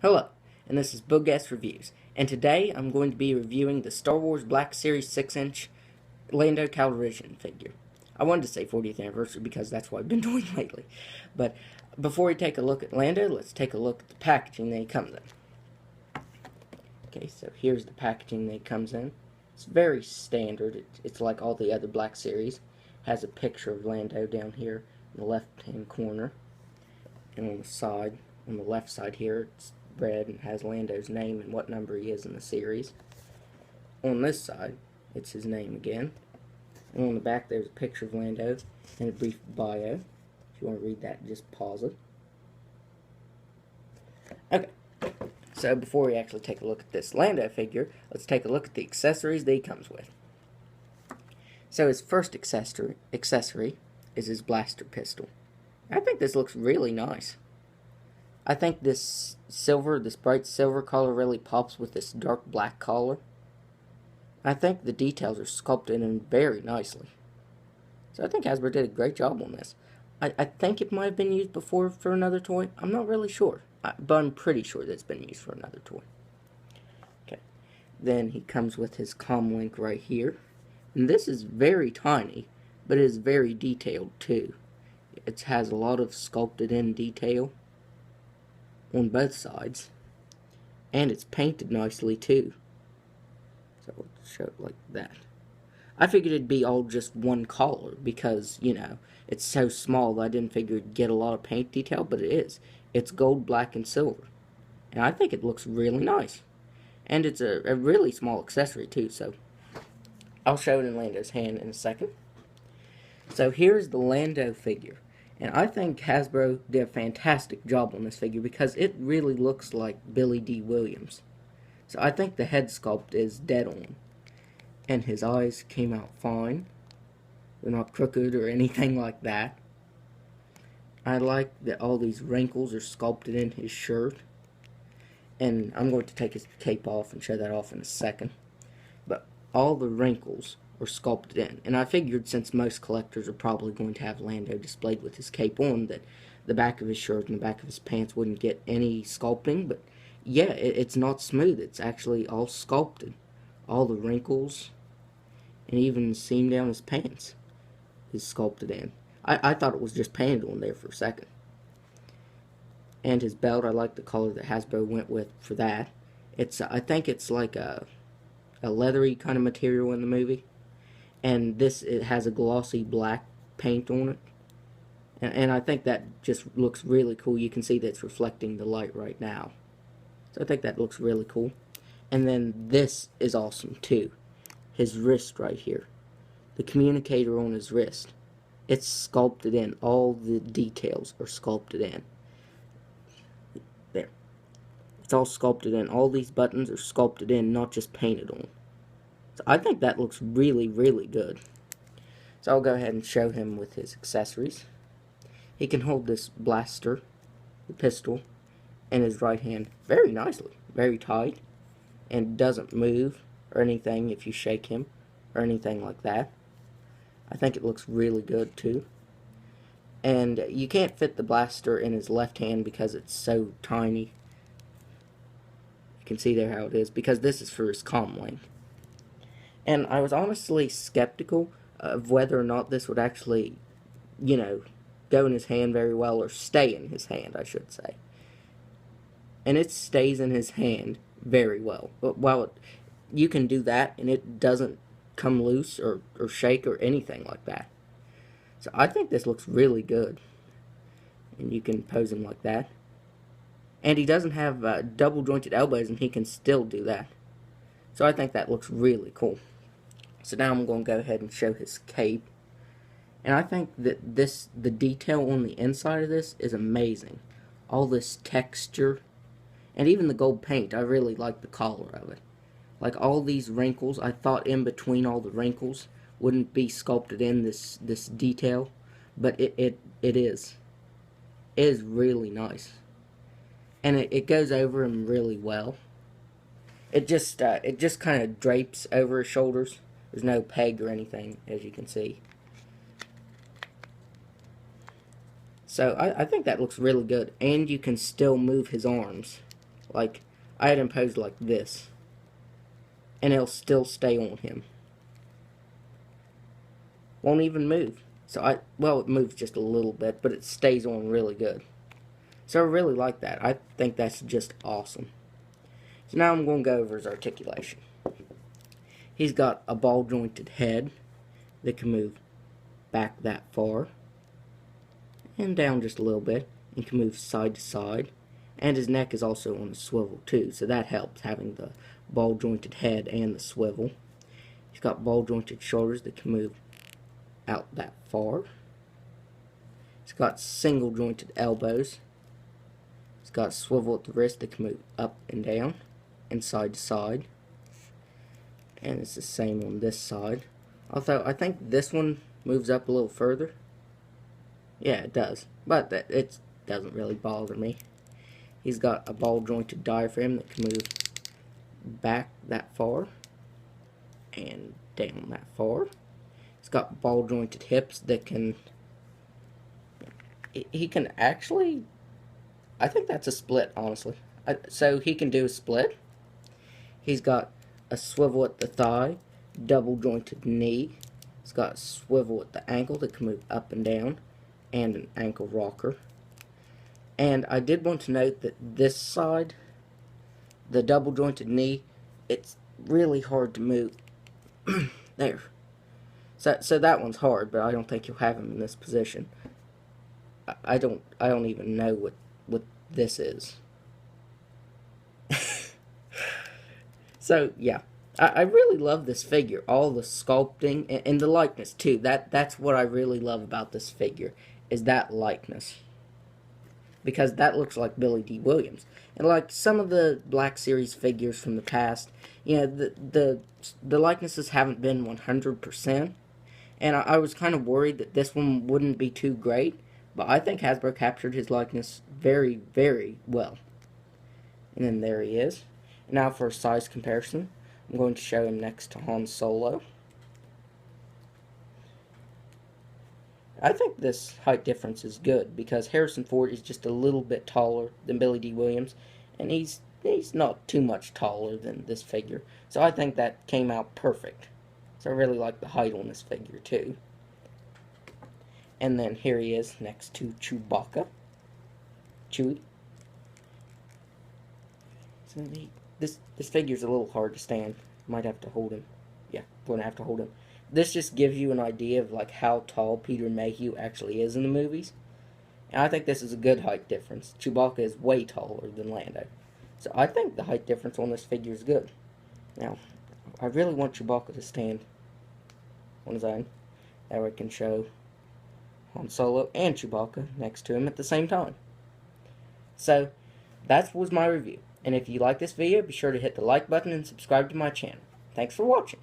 Hello, and this is Boogast Reviews, and today I'm going to be reviewing the Star Wars Black Series 6-inch Lando Calrissian figure. I wanted to say 40th anniversary because that's what I've been doing lately. But before we take a look at Lando, let's take a look at the packaging that he comes in. Okay, so here's the packaging that he comes in. It's very standard. It's like all the other Black Series. It has a picture of Lando down here in the left-hand corner. And on the side, on the left side here, it's red and has Lando's name and what number he is in the series. On this side, it's his name again. And on the back, there's a picture of Lando and a brief bio. If you want to read that, just pause it. Okay, so before we actually take a look at this Lando figure, let's take a look at the accessories that he comes with. So his first accessory is his blaster pistol. I think this looks really nice. I think this bright silver color really pops with this dark black collar. I think the details are sculpted in very nicely. So I think Hasbro did a great job on this. I think it might have been used before for another toy. I'm not really sure, but I'm pretty sure that it's been used for another toy. Okay, then he comes with his comm link right here. And this is very tiny, but it is very detailed too. It has a lot of sculpted in detail on both sides, and it's painted nicely too. So I'll show it like that. I figured it'd be all just one color because, you know, it's so small that I didn't figure it'd get a lot of paint detail, but it is. It's gold, black, and silver. And I think it looks really nice. And it's a really small accessory too, so I'll show it in Lando's hand in a second. So here's the Lando figure. And I think Hasbro did a fantastic job on this figure because it really looks like Billy D. Williams. So I think the head sculpt is dead on. And his eyes came out fine. They're not crooked or anything like that. I like that all these wrinkles are sculpted in his shirt. And I'm going to take his cape off and show that off in a second. But all the wrinkles are sculpted in. And I figured since most collectors are probably going to have Lando displayed with his cape on, that the back of his shirt and the back of his pants wouldn't get any sculpting. But yeah, it's not smooth. It's actually all sculpted. All the wrinkles and even the seam down his pants is sculpted in. I thought it was just painted on there for a second. And his belt, I like the color that Hasbro went with for that. I think it's like a leathery kind of material in the movie. And it has a glossy black paint on it. And I think that just looks really cool. You can see that it's reflecting the light right now. So I think that looks really cool. And then this is awesome too. His wrist right here. The communicator on his wrist. It's sculpted in. All the details are sculpted in. There. It's all sculpted in. All these buttons are sculpted in, not just painted on. So I think that looks really, really good. So I'll go ahead and show him with his accessories. He can hold this blaster, the pistol, in his right hand very nicely, very tight, and doesn't move or anything if you shake him or anything like that. I think it looks really good too. And you can't fit the blaster in his left hand because it's so tiny. You can see there how it is, because this is for his comm link. And I was honestly skeptical of whether or not this would actually, you know, go in his hand very well, or stay in his hand, I should say. And it stays in his hand very well. But while you can do that, and it doesn't come loose or shake or anything like that. So I think this looks really good. And you can pose him like that. And he doesn't have double jointed elbows, and he can still do that. So I think that looks really cool. So now I'm going to go ahead and show his cape. And I think that the detail on the inside of this is amazing. All this texture. And even the gold paint, I really like the color of it. Like all these wrinkles, I thought in between all the wrinkles wouldn't be sculpted in this detail. But it is. It is really nice. And it goes over him really well. It just kind of drapes over his shoulders. There's no peg or anything, as you can see. So I think that looks really good. And you can still move his arms Like, I had him posed like this, and it'll still stay on him. Won't even move. So well, it moves just a little bit, but it stays on really good. So I really like that. I think that's just awesome. So now I'm going to go over his articulation. He's got a ball jointed head that can move back that far and down just a little bit, and can move side to side. And his neck is also on a swivel too, so that helps, having the ball jointed head and the swivel. He's got ball jointed shoulders that can move out that far. He's got single jointed elbows. He's got a swivel at the wrist that can move up and down and side to side. And it's the same on this side. Although I think this one moves up a little further. Yeah, it does. But it doesn't really bother me. He's got a ball jointed diaphragm that can move back that far and down that far. He's got ball jointed hips that can... He can actually... I think that's a split, honestly. So he can do a split. He's got a swivel at the thigh, double jointed knee. He's got a swivel at the ankle that can move up and down, and an ankle rocker. And I did want to note that this side, the double jointed knee, it's really hard to move. There. So that one's hard, but I don't think you'll have him in this position. I don't even know what this is. So yeah, I really love this figure. All the sculpting and the likeness too. That's what I really love about this figure, is that likeness. Because that looks like Billy D. Williams. And like some of the Black Series figures from the past, you know, the likenesses haven't been 100%. And I was kind of worried that this one wouldn't be too great. But I think Hasbro captured his likeness very, very well. And then there he is. Now for a size comparison, I'm going to show him next to Han Solo. I think this height difference is good because Harrison Ford is just a little bit taller than Billy D. Williams, and he's not too much taller than this figure. So I think that came out perfect. So I really like the height on this figure too. And then here he is next to Chewbacca. Chewie. So this figure's a little hard to stand. Might have to hold him. Yeah, going to have to hold him. This just gives you an idea of like how tall Peter Mayhew actually is in the movies. And I think this is a good height difference. Chewbacca is way taller than Lando. So I think the height difference on this figure is good. Now, I really want Chewbacca to stand on his own. That way I can show Han Solo and Chewbacca next to him at the same time. So, that was my review. And if you like this video, be sure to hit the like button and subscribe to my channel. Thanks for watching.